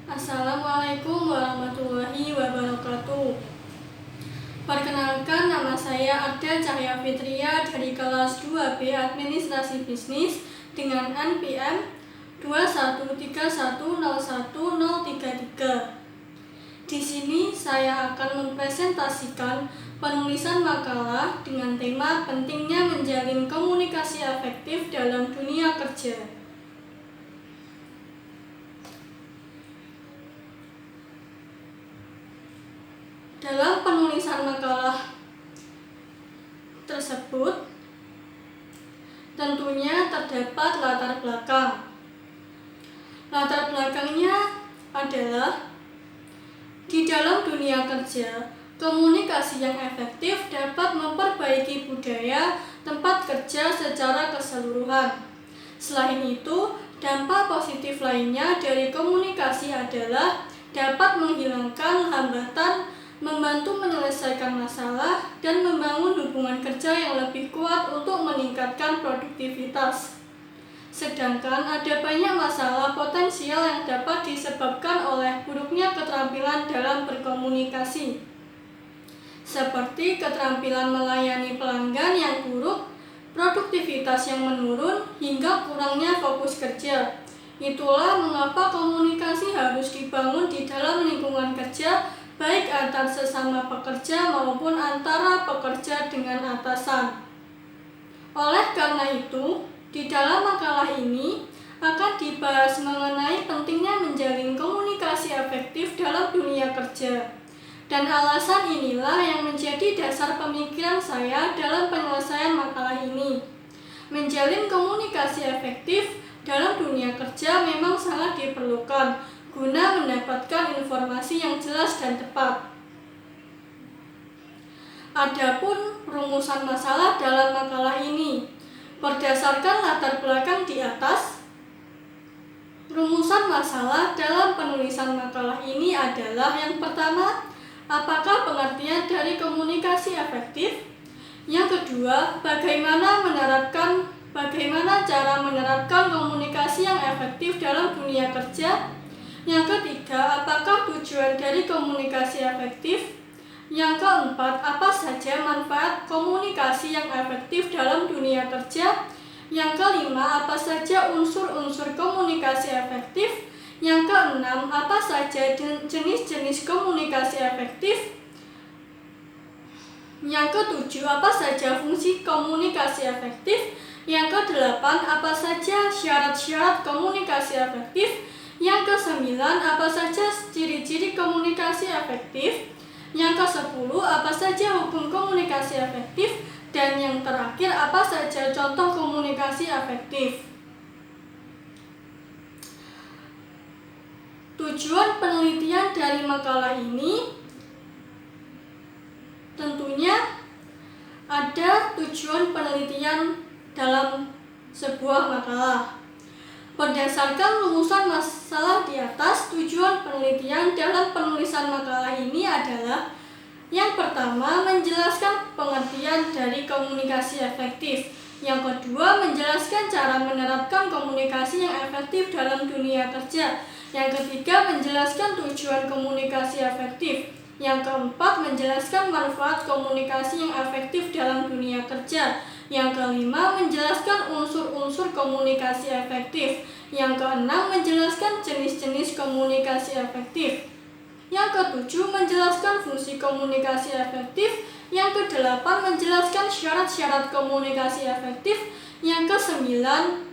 Assalamualaikum warahmatullahi wabarakatuh. Perkenalkan, nama saya Arda Cahya Fitria dari kelas 2B Administrasi Bisnis dengan NPM 213101033. Di sini saya akan mempresentasikan penulisan makalah dengan tema pentingnya menjalin komunikasi efektif dalam dunia kerja. Dalam penulisan makalah tersebut, tentunya terdapat latar belakang. Latar belakangnya adalah di dalam dunia kerja, komunikasi yang efektif dapat memperbaiki budaya tempat kerja secara keseluruhan. Selain itu, dampak positif lainnya dari komunikasi adalah dapat menghilangkan hambatan, membantu menyelesaikan masalah, dan membangun hubungan kerja yang lebih kuat untuk meningkatkan produktivitas. Sedangkan ada banyak masalah potensial yang dapat disebabkan oleh buruknya keterampilan dalam berkomunikasi, seperti keterampilan melayani pelanggan yang buruk, produktivitas yang menurun, hingga kurangnya fokus kerja. Itulah mengapa komunikasi harus dibangun di dalam lingkungan kerja, baik antar sesama pekerja maupun antara pekerja dengan atasan. Oleh karena itu, di dalam makalah ini akan dibahas mengenai pentingnya menjalin komunikasi efektif dalam dunia kerja. Dan alasan inilah yang menjadi dasar pemikiran saya dalam penyelesaian makalah ini. Menjalin komunikasi efektif dalam dunia kerja memang sangat diperlukan guna mendapatkan informasi yang jelas dan tepat. Adapun rumusan masalah dalam makalah ini, berdasarkan latar belakang di atas, rumusan masalah dalam penulisan makalah ini adalah: yang pertama, apakah pengertian dari komunikasi efektif? Yang kedua, bagaimana cara menerapkan komunikasi yang efektif dalam dunia kerja? Yang ketiga, apakah tujuan dari komunikasi efektif? Yang keempat, apa saja manfaat komunikasi yang efektif dalam dunia kerja? Yang kelima, apa saja unsur-unsur komunikasi efektif? Yang keenam, apa saja jenis-jenis komunikasi efektif? Yang ketujuh, apa saja fungsi komunikasi efektif? Yang kedelapan, apa saja syarat-syarat komunikasi efektif? Yang kesembilan, apa saja ciri-ciri komunikasi efektif? Yang kesepuluh, apa saja hukum komunikasi efektif? Dan yang terakhir, apa saja contoh komunikasi efektif? Tujuan penelitian dari makalah ini tentunya ada tujuan penelitian dalam sebuah makalah. Berdasarkan rumusan masalah di atas, tujuan penelitian dalam penulisan makalah ini adalah: yang pertama, menjelaskan pengertian dari komunikasi efektif. Yang kedua, menjelaskan cara menerapkan komunikasi yang efektif dalam dunia kerja. Yang ketiga, menjelaskan tujuan komunikasi efektif. Yang keempat, menjelaskan manfaat komunikasi yang efektif dalam dunia kerja. Yang kelima, menjelaskan unsur-unsur komunikasi efektif. Yang keenam, menjelaskan jenis-jenis komunikasi efektif. Yang ketujuh, menjelaskan fungsi komunikasi efektif. Yang kedelapan, menjelaskan syarat-syarat komunikasi efektif. Yang kesembilan,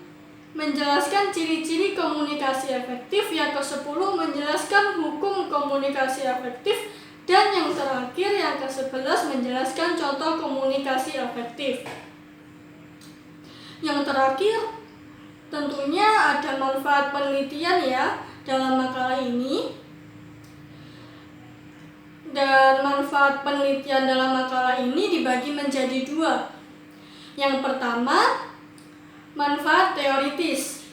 menjelaskan ciri-ciri komunikasi efektif. Yang kesepuluh, menjelaskan hukum komunikasi efektif. Dan yang terakhir, yang ke-11, menjelaskan contoh komunikasi efektif. Yang terakhir, tentunya ada manfaat penelitian ya dalam makalah ini. Dan manfaat penelitian dalam makalah ini dibagi menjadi dua. Yang pertama, manfaat teoritis,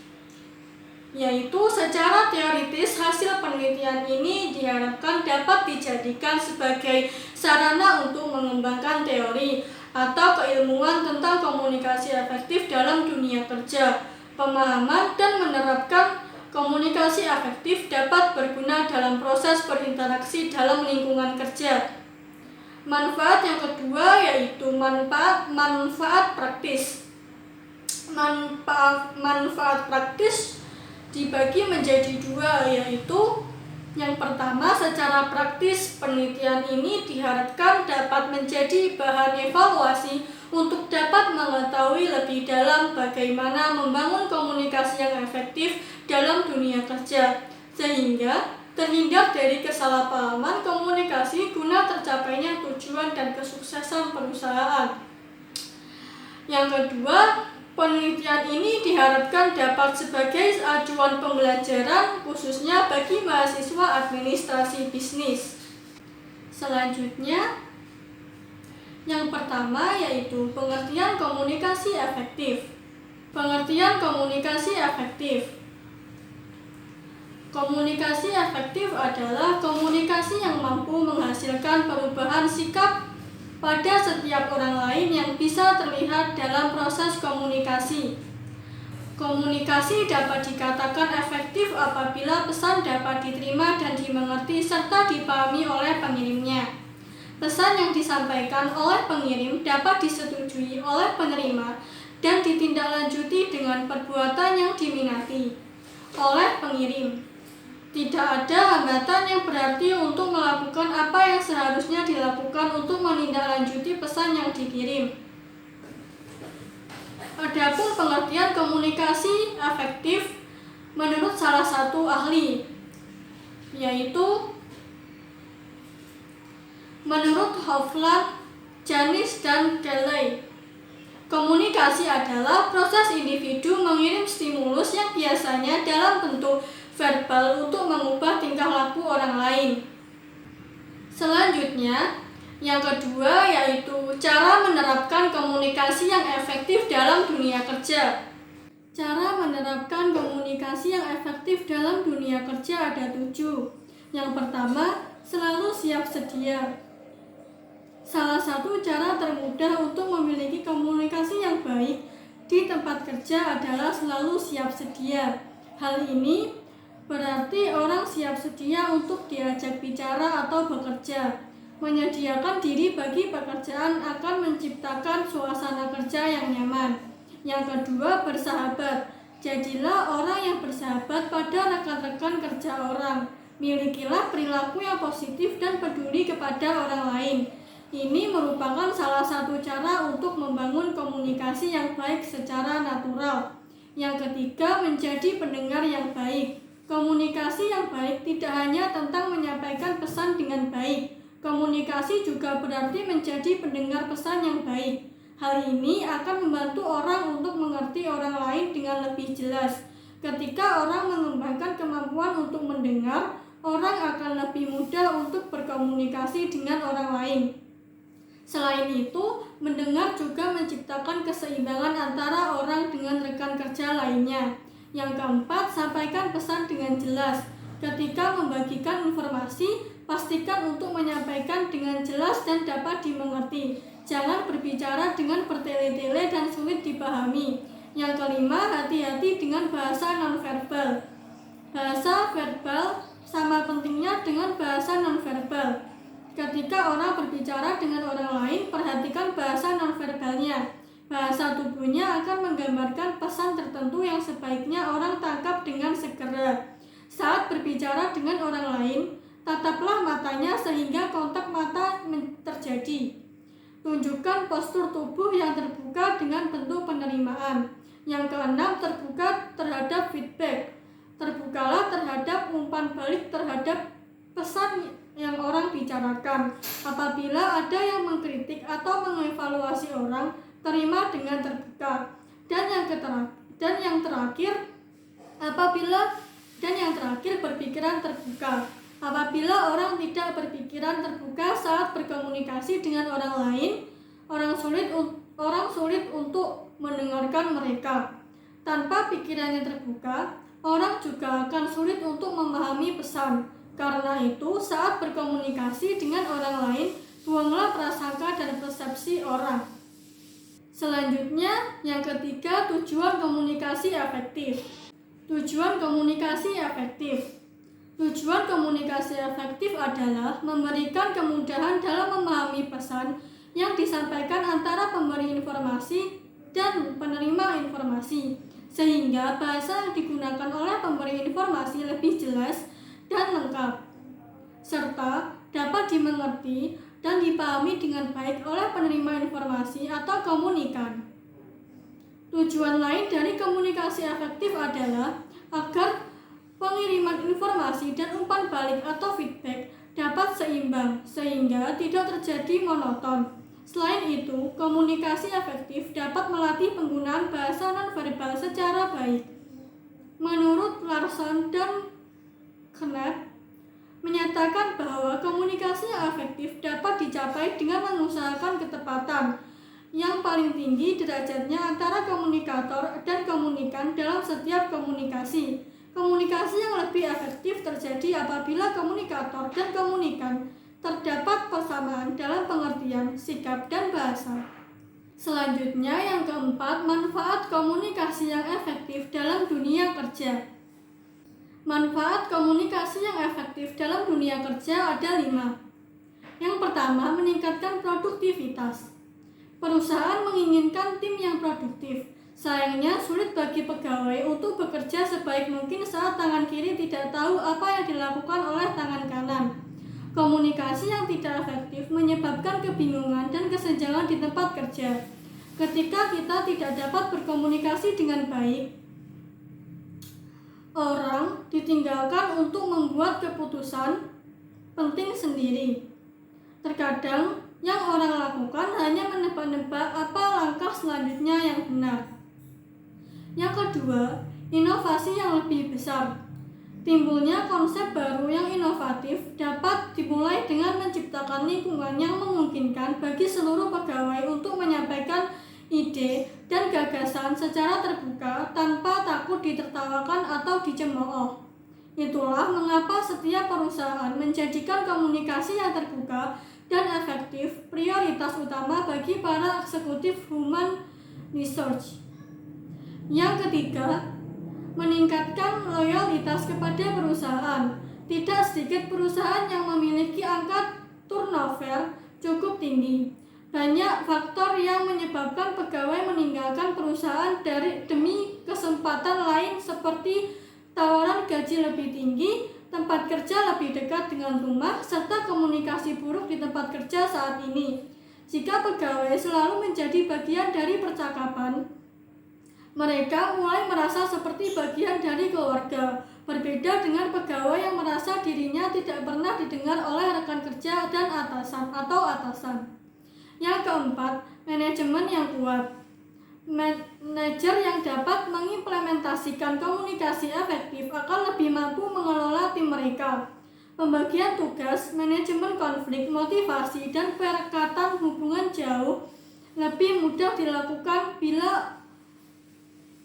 yaitu secara teoritis hasil penelitian ini diharapkan dapat dijadikan sebagai sarana untuk mengembangkan teori atau keilmuan tentang komunikasi efektif dalam dunia kerja. Pemahaman dan menerapkan komunikasi efektif dapat berguna berguna dalam proses berinteraksi dalam lingkungan kerja. Manfaat yang kedua yaitu manfaat praktis. Manfaat praktis dibagi menjadi dua, yaitu yang pertama, secara praktis penelitian ini diharapkan dapat menjadi bahan evaluasi untuk dapat mengetahui lebih dalam bagaimana membangun komunikasi yang efektif dalam dunia kerja, sehingga terhindar dari kesalahpahaman komunikasi guna tercapainya tujuan dan kesuksesan perusahaan. Yang kedua, penelitian ini diharapkan dapat sebagai acuan pembelajaran khususnya bagi mahasiswa administrasi bisnis. Selanjutnya, yang pertama yaitu pengertian komunikasi efektif. Pengertian komunikasi efektif. Komunikasi efektif adalah komunikasi yang mampu menghasilkan perubahan sikap pada setiap orang lain yang bisa terlihat dalam proses komunikasi. Komunikasi dapat dikatakan efektif apabila pesan dapat diterima dan dimengerti serta dipahami oleh pengirimnya. Pesan yang disampaikan oleh pengirim dapat disetujui oleh penerima dan ditindaklanjuti dengan perbuatan yang diminati oleh pengirim. Tidak ada hambatan yang berarti untuk melakukan apa yang seharusnya dilakukan untuk menindaklanjuti pesan yang dikirim. Adapun pengertian komunikasi efektif menurut salah satu ahli, yaitu menurut Hofland, Janis, dan Kelley, komunikasi adalah proses individu mengirim stimulus yang biasanya dalam bentuk verbal untuk mengubah tingkah laku orang lain. Selanjutnya, yang kedua yaitu cara menerapkan komunikasi yang efektif dalam dunia kerja. Cara menerapkan komunikasi yang efektif dalam dunia kerja ada 7. Yang pertama, selalu siap sedia. Salah satu cara termudah untuk memiliki komunikasi yang baik di tempat kerja adalah selalu siap sedia. Hal ini berarti orang siap sedia untuk diajak bicara atau bekerja. Menyediakan diri bagi pekerjaan akan menciptakan suasana kerja yang nyaman. Yang kedua, bersahabat. Jadilah orang yang bersahabat pada rekan-rekan kerja orang. Milikilah perilaku yang positif dan peduli kepada orang lain. Ini merupakan salah satu cara untuk membangun komunikasi yang baik secara natural. Yang ketiga, menjadi pendengar yang baik. Komunikasi yang baik tidak hanya tentang menyampaikan pesan dengan baik. Komunikasi juga berarti menjadi pendengar pesan yang baik. Hal ini akan membantu orang untuk mengerti orang lain dengan lebih jelas. Ketika orang mengembangkan kemampuan untuk mendengar, orang akan lebih mudah untuk berkomunikasi dengan orang lain. Selain itu, mendengar juga menciptakan keseimbangan antara orang dengan rekan kerja lainnya. Yang keempat, sampaikan pesan dengan jelas. Ketika membagikan informasi, pastikan untuk menyampaikan dengan jelas dan dapat dimengerti. Jangan berbicara dengan bertele-tele dan sulit dipahami. Yang kelima, hati-hati dengan bahasa nonverbal. Bahasa verbal sama pentingnya dengan bahasa nonverbal. Ketika orang berbicara dengan orang lain, perhatikan bahasa nonverbalnya. Bahasa tubuhnya akan menggambarkan pesan tertentu yang sebaiknya orang tangkap dengan segera. Saat berbicara dengan orang lain, tataplah matanya sehingga kontak mata terjadi. Tunjukkan postur tubuh yang terbuka dengan bentuk penerimaan. Yang keenam, terbuka terhadap feedback. Terbukalah terhadap umpan balik terhadap pesan yang orang bicarakan. Apabila ada yang mengkritik atau mengevaluasi orang, terima dengan terbuka. Dan yang terakhir berpikiran terbuka. Apabila orang tidak berpikiran terbuka saat berkomunikasi dengan orang lain, orang sulit untuk mendengarkan mereka. Tanpa pikiran yang terbuka, orang juga akan sulit untuk memahami pesan. Karena itu, saat berkomunikasi dengan orang lain, buanglah prasangka dan persepsi orang. Selanjutnya, yang ketiga, tujuan komunikasi efektif. Tujuan komunikasi efektif. Tujuan komunikasi efektif adalah memberikan kemudahan dalam memahami pesan yang disampaikan antara pemberi informasi dan penerima informasi, sehingga bahasa yang digunakan oleh pemberi informasi lebih jelas dan lengkap, serta dapat dimengerti dan dipahami dengan baik oleh penerima informasi atau komunikan. Tujuan lain dari komunikasi efektif adalah agar pengiriman informasi dan umpan balik atau feedback dapat seimbang sehingga tidak terjadi monoton. Selain itu, komunikasi efektif dapat melatih penggunaan bahasa nonverbal secara baik. Menurut Larson dan Knapp, menyatakan bahwa komunikasi yang efektif dapat dicapai dengan mengusahakan ketepatan yang paling tinggi derajatnya antara komunikator dan komunikan dalam setiap komunikasi. Komunikasi yang lebih efektif terjadi apabila komunikator dan komunikan terdapat persamaan dalam pengertian, sikap, dan bahasa. Selanjutnya, yang keempat, manfaat komunikasi yang efektif dalam dunia kerja. Manfaat komunikasi yang efektif dalam dunia kerja ada 5. Yang pertama, meningkatkan produktivitas. Perusahaan menginginkan tim yang produktif. Sayangnya, sulit bagi pegawai untuk bekerja sebaik mungkin saat tangan kiri tidak tahu apa yang dilakukan oleh tangan kanan. Komunikasi yang tidak efektif menyebabkan kebingungan dan kesenjangan di tempat kerja. Ketika kita tidak dapat berkomunikasi dengan baik, orang ditinggalkan untuk membuat keputusan penting sendiri. Terkadang, yang orang lakukan hanya menebak-nebak apa langkah selanjutnya yang benar. Yang kedua, inovasi yang lebih besar. Timbulnya konsep baru yang inovatif dapat dimulai dengan menciptakan lingkungan yang memungkinkan bagi seluruh pegawai untuk menyampaikan ide dan gagasan secara terbuka tanpa takut ditertawakan atau dicemooh. Itulah mengapa setiap perusahaan menjadikan komunikasi yang terbuka dan efektif prioritas utama bagi para eksekutif human research. Yang ketiga, meningkatkan loyalitas kepada perusahaan. Tidak sedikit perusahaan yang memiliki angka turnover cukup tinggi. Banyak faktor yang menyebabkan pegawai meninggalkan perusahaan demi kesempatan lain seperti tawaran gaji lebih tinggi, tempat kerja lebih dekat dengan rumah, serta komunikasi buruk di tempat kerja saat ini. Jika pegawai selalu menjadi bagian dari percakapan, mereka mulai merasa seperti bagian dari keluarga, berbeda dengan pegawai yang merasa dirinya tidak pernah didengar oleh rekan kerja dan atasan. Yang keempat, manajemen yang kuat. Manajer yang dapat mengimplementasikan komunikasi efektif akan lebih mampu mengelola tim mereka. Pembagian tugas, manajemen konflik, motivasi, dan perekatan hubungan jauh lebih mudah dilakukan bila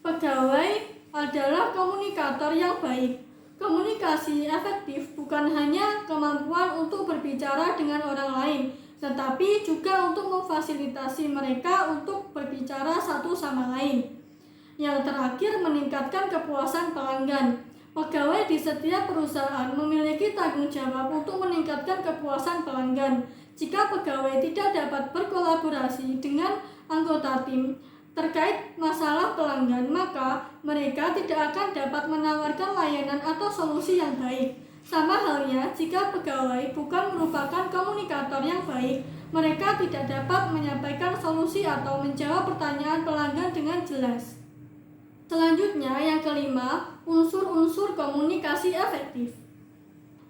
pegawai adalah komunikator yang baik. Komunikasi efektif bukan hanya kemampuan untuk berbicara dengan orang lain, tetapi juga untuk memfasilitasi mereka untuk berbicara satu sama lain. Yang terakhir, meningkatkan kepuasan pelanggan. Pegawai di setiap perusahaan memiliki tanggung jawab untuk meningkatkan kepuasan pelanggan. Jika pegawai tidak dapat berkolaborasi dengan anggota tim terkait masalah pelanggan, maka mereka tidak akan dapat menawarkan layanan atau solusi yang baik. Sama halnya, jika pegawai bukan merupakan komunikator yang baik, mereka tidak dapat menyampaikan solusi atau menjawab pertanyaan pelanggan dengan jelas. Selanjutnya, yang kelima, unsur-unsur komunikasi efektif.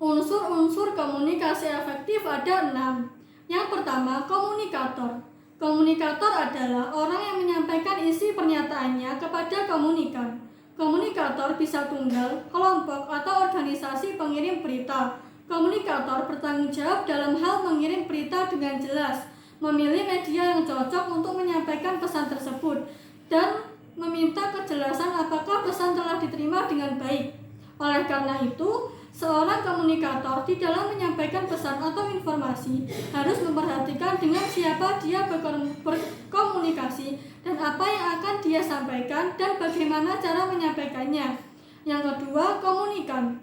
Unsur-unsur komunikasi efektif ada 6. Yang pertama, komunikator. Komunikator adalah orang yang menyampaikan isi pernyataannya kepada komunikan. Komunikator bisa tunggal, kelompok, atau organisasi pengirim berita. Komunikator bertanggung jawab dalam hal mengirim berita dengan jelas, memilih media yang cocok untuk menyampaikan pesan tersebut, dan meminta kejelasan apakah pesan telah diterima dengan baik. Oleh karena itu, seorang komunikator di dalam menyampaikan pesan atau informasi harus memperhatikan dengan siapa dia berkomunikasi dan apa yang akan dia sampaikan dan bagaimana cara menyampaikannya. Yang kedua, komunikan.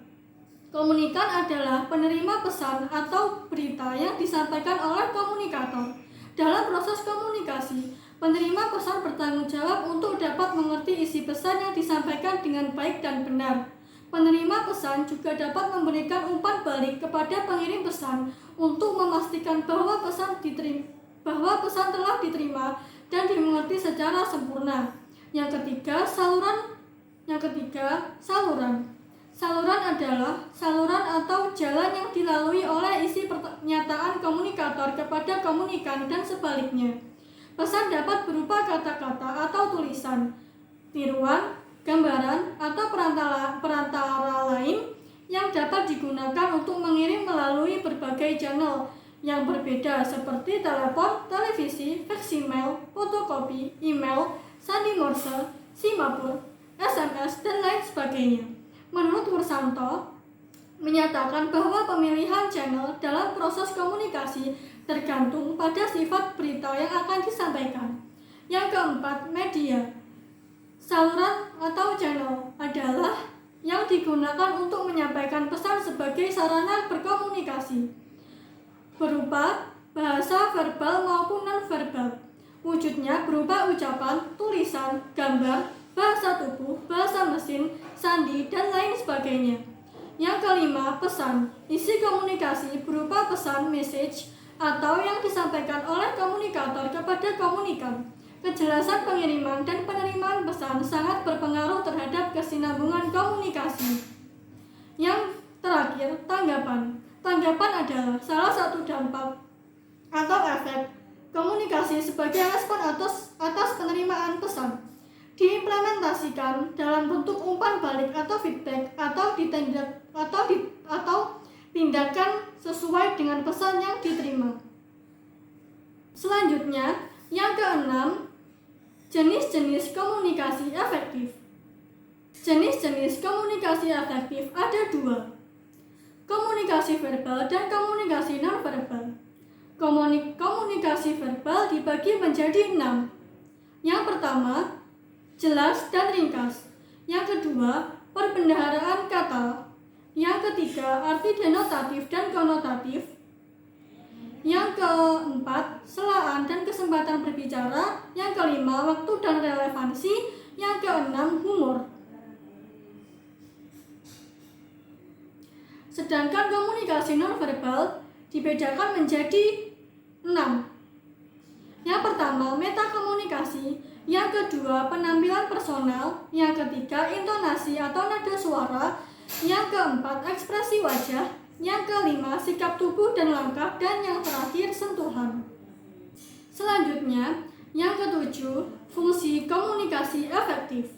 Komunikan adalah penerima pesan atau berita yang disampaikan oleh komunikator. Dalam proses komunikasi, penerima pesan bertanggung jawab untuk dapat mengerti isi pesan yang disampaikan dengan baik dan benar. Penerima pesan juga dapat memberikan umpan balik kepada pengirim pesan untuk memastikan bahwa pesan telah diterima dan dimengerti secara sempurna. Yang ketiga, saluran. Saluran adalah saluran atau jalan yang dilalui oleh isi pernyataan komunikator kepada komunikan dan sebaliknya. Pesan dapat berupa kata-kata atau tulisan, tiruan, gambaran, atau perantara lain yang dapat digunakan untuk mengirim melalui berbagai channel yang berbeda seperti telepon, televisi, faksimiles, fotokopi, email, sandi Morse, simapur, SMS, dan lain sebagainya. Menurut Wursanto, menyatakan bahwa pemilihan channel dalam proses komunikasi tergantung pada sifat berita yang akan disampaikan. Yang keempat, media. Saluran atau channel adalah yang digunakan untuk menyampaikan pesan sebagai sarana berkomunikasi, berupa bahasa verbal maupun non-verbal. Wujudnya berupa ucapan, tulisan, gambar, bahasa tubuh, bahasa mesin, sandi, dan lain sebagainya. Yang kelima, pesan. Isi komunikasi berupa pesan, message, atau yang disampaikan oleh komunikator kepada komunikan. Kejelasan pengiriman dan penerimaan pesan sangat berpengaruh terhadap kesinambungan komunikasi. Yang terakhir, tanggapan. Tanggapan adalah salah satu dampak atau efek komunikasi sebagai respon atas penerimaan pesan. Diimplementasikan dalam bentuk umpan balik atau feedback atau tindakan sesuai dengan pesan yang diterima. Selanjutnya, yang keenam, jenis-jenis komunikasi efektif. Jenis-jenis komunikasi efektif ada dua: komunikasi verbal dan komunikasi non-verbal. Komunikasi verbal dibagi menjadi 6. Yang pertama, jelas dan ringkas. Yang kedua, perbendaharaan kata. Yang ketiga, arti denotatif dan konotatif. Yang keempat, selaan dan kesempatan berbicara. Yang kelima, waktu dan relevansi. Yang keenam, humor. Sedangkan komunikasi nonverbal dibedakan menjadi 6. Yang pertama, metakomunikasi. Yang kedua, penampilan personal. Yang ketiga, intonasi atau nada suara. Yang keempat, ekspresi wajah. Yang kelima, sikap tubuh dan langkah. Dan yang terakhir, sentuhan. Selanjutnya, yang ketujuh, fungsi komunikasi efektif.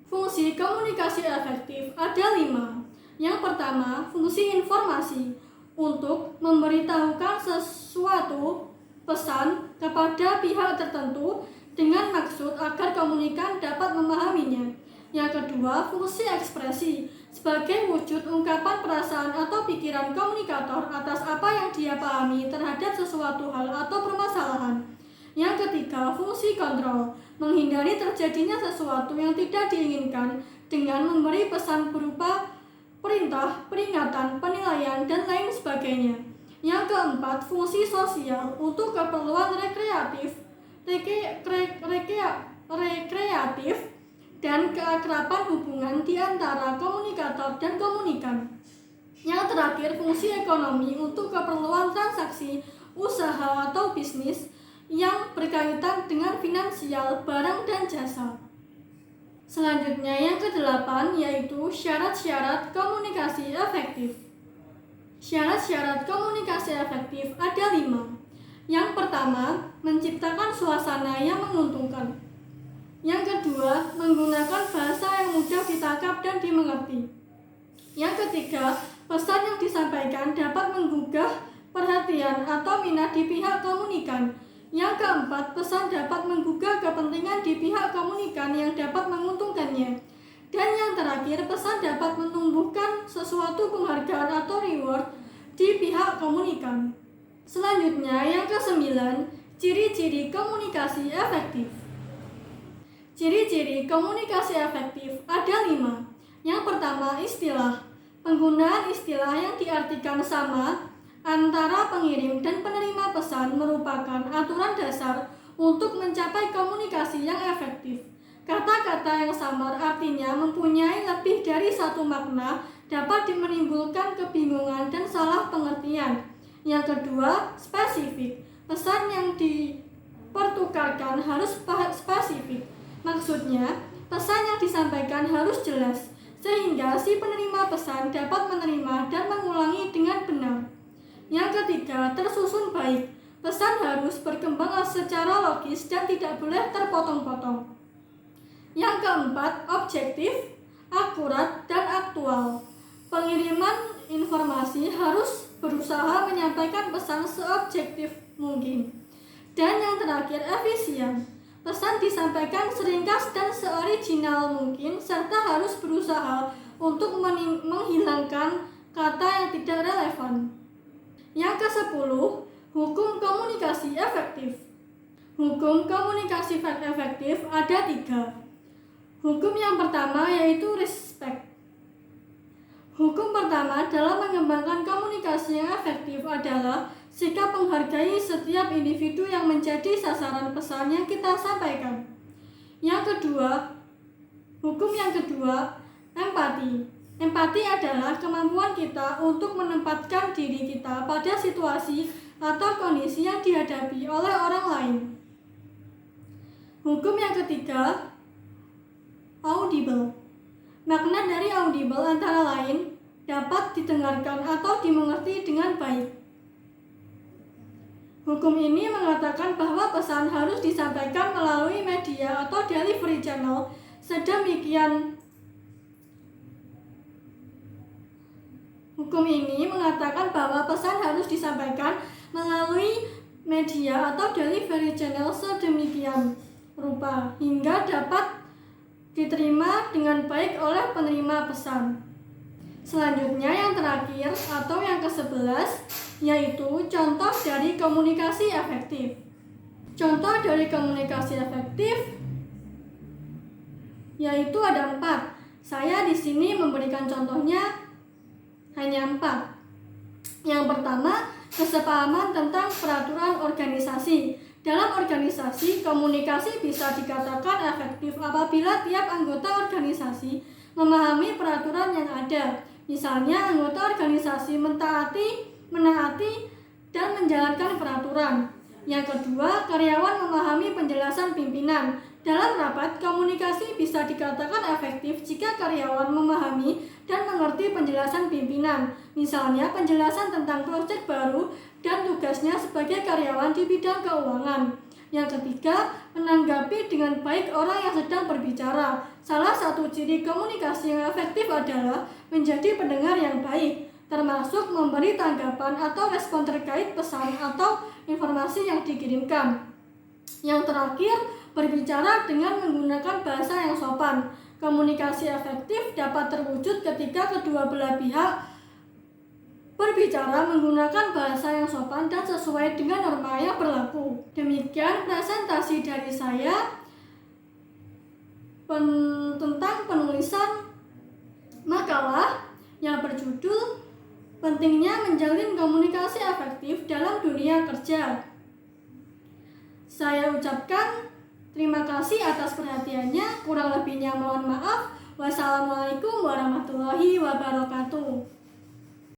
Fungsi komunikasi efektif ada 5. Yang pertama, fungsi informasi, untuk memberitahukan sesuatu pesan kepada pihak tertentu dengan maksud agar komunikan dapat memahaminya. Yang kedua, fungsi ekspresi, sebagai wujud ungkapan perasaan atau pikiran komunikator atas apa yang dia pahami terhadap sesuatu hal atau permasalahan. Yang ketiga, fungsi kontrol, menghindari terjadinya sesuatu yang tidak diinginkan dengan memberi pesan berupa perintah, peringatan, penilaian, dan lain sebagainya. Yang keempat, fungsi sosial, untuk keperluan rekreatif dan keakraban hubungan di antara komunikator dan komunikan. Yang terakhir, fungsi ekonomi, untuk keperluan transaksi, usaha atau bisnis yang berkaitan dengan finansial, barang, dan jasa. Selanjutnya yang ke-8 yaitu syarat-syarat komunikasi efektif. Syarat-syarat komunikasi efektif ada 5. Yang pertama, menciptakan suasana yang menguntungkan. Yang kedua, menggunakan bahasa yang mudah ditangkap dan dimengerti. Yang ketiga, pesan yang disampaikan dapat menggugah perhatian atau minat di pihak komunikan. Yang keempat, pesan dapat menggugah kepentingan di pihak komunikan yang dapat menguntungkannya. Dan yang terakhir, pesan dapat menumbuhkan sesuatu penghargaan atau reward di pihak komunikan. Selanjutnya, yang ke-9, ciri-ciri komunikasi efektif. Ciri-ciri komunikasi efektif ada 5. Yang pertama, istilah. Penggunaan istilah yang diartikan sama antara pengirim dan penerima pesan merupakan aturan dasar untuk mencapai komunikasi yang efektif. Kata-kata yang samar artinya mempunyai lebih dari satu makna, dapat menimbulkan kebingungan dan salah pengertian. Yang kedua, spesifik. Pesan yang dipertukarkan harus spesifik. Maksudnya, pesan yang disampaikan harus jelas, sehingga si penerima pesan dapat menerima dan mengulangi dengan benar. Yang ketiga, tersusun baik. Pesan harus berkembang secara logis dan tidak boleh terpotong-potong. Yang keempat, objektif, akurat, dan aktual. Pengiriman informasi harus berusaha menyampaikan pesan seobjektif mungkin. Dan yang terakhir, efisien. Pesan disampaikan seringkas dan seoriginal mungkin, serta harus berusaha untuk menghilangkan kata yang tidak relevan. Yang ke-10, hukum komunikasi efektif. Hukum komunikasi efektif ada 3. Hukum yang pertama yaitu respect. Hukum pertama dalam mengembangkan komunikasi yang efektif adalah sikap menghargai setiap individu yang menjadi sasaran pesan yang kita sampaikan. Hukum yang kedua, empati. Empati adalah kemampuan kita untuk menempatkan diri kita pada situasi atau kondisi yang dihadapi oleh orang lain. Hukum yang ketiga, audible. Makna dari audible antara lain dapat didengarkan atau dimengerti dengan baik. Hukum ini mengatakan bahwa pesan harus disampaikan melalui media atau delivery channel sedemikian. Hukum ini mengatakan bahwa pesan harus disampaikan melalui media atau delivery channel sedemikian rupa hingga dapat diterima dengan baik oleh penerima pesan. Selanjutnya yang terakhir atau yang ke-11 yaitu contoh dari komunikasi efektif. Contoh dari komunikasi efektif yaitu ada 4. Saya di sini memberikan contohnya hanya 4. Yang pertama, kesepahaman tentang peraturan organisasi. Dalam organisasi, komunikasi bisa dikatakan efektif apabila tiap anggota organisasi memahami peraturan yang ada. Misalnya, anggota organisasi menaati dan menjalankan peraturan. Yang kedua, karyawan memahami penjelasan pimpinan. Dalam rapat, komunikasi bisa dikatakan efektif jika karyawan memahami dan mengerti penjelasan pimpinan. Misalnya, penjelasan tentang proyek baru dan tugasnya sebagai karyawan di bidang keuangan. Yang ketiga, menanggapi dengan baik orang yang sedang berbicara. Salah satu ciri komunikasi yang efektif adalah menjadi pendengar yang baik, termasuk memberi tanggapan atau respon terkait pesan atau informasi yang dikirimkan. Yang terakhir, berbicara dengan menggunakan bahasa yang sopan. Komunikasi efektif dapat terwujud ketika kedua belah pihak berbicara menggunakan bahasa yang sopan dan sesuai dengan norma yang berlaku. Demikian presentasi dari saya tentang penulisan makalah yang berjudul Pentingnya Menjalin Komunikasi Efektif dalam Dunia Kerja. Saya ucapkan terima kasih atas perhatiannya. Kurang lebihnya mohon maaf. Wassalamualaikum warahmatullahi wabarakatuh.